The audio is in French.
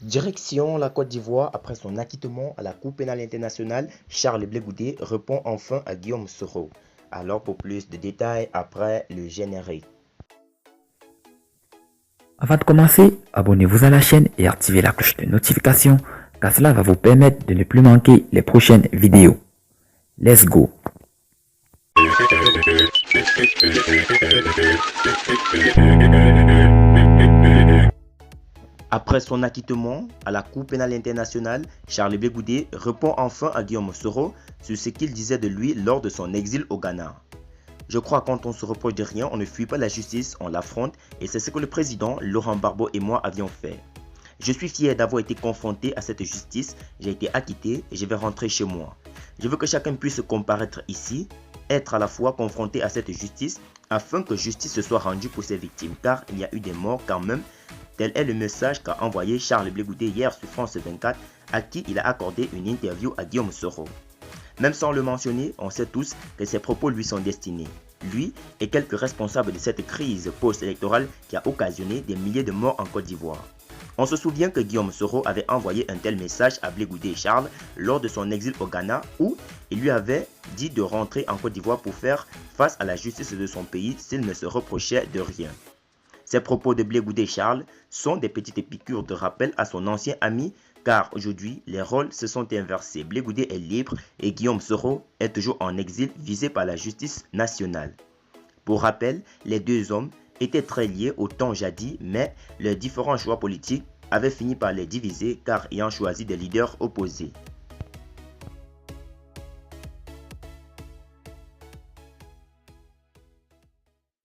Direction la Côte d'Ivoire après son acquittement à la Cour pénale internationale, Charles Blé Goudé répond enfin à Guillaume Soro. Alors pour plus de détails après le générique. Avant de commencer, abonnez-vous à la chaîne et activez la cloche de notification car cela va vous permettre de ne plus manquer les prochaines vidéos. Let's go! Après son acquittement à la Cour pénale internationale, Charles Blé Goudé répond enfin à Guillaume Soro sur ce qu'il disait de lui lors de son exil au Ghana. Je crois que quand on se reproche de rien, on ne fuit pas la justice, on l'affronte et c'est ce que le président Laurent Gbagbo et moi avions fait. Je suis fier d'avoir été confronté à cette justice, j'ai été acquitté et je vais rentrer chez moi. Je veux que chacun puisse comparaître ici, être à la fois confronté à cette justice afin que justice se soit rendue pour ses victimes car il y a eu des morts quand même. Tel est le message qu'a envoyé Charles Blé Goudé hier sur France 24 à qui il a accordé une interview à Guillaume Soro. Même sans le mentionner, on sait tous que ses propos lui sont destinés. Lui et quelques responsables de cette crise post-électorale qui a occasionné des milliers de morts en Côte d'Ivoire. On se souvient que Guillaume Soro avait envoyé un tel message à Blé Goudé et Charles lors de son exil au Ghana où il lui avait dit de rentrer en Côte d'Ivoire pour faire face à la justice de son pays s'il ne se reprochait de rien. Ces propos de Blé Goudé et Charles sont des petites piqûres de rappel à son ancien ami car aujourd'hui les rôles se sont inversés. Blé Goudé est libre et Guillaume Soro est toujours en exil visé par la justice nationale. Pour rappel, les deux hommes étaient très liés au temps jadis mais leurs différents choix politiques avaient fini par les diviser car ayant choisi des leaders opposés.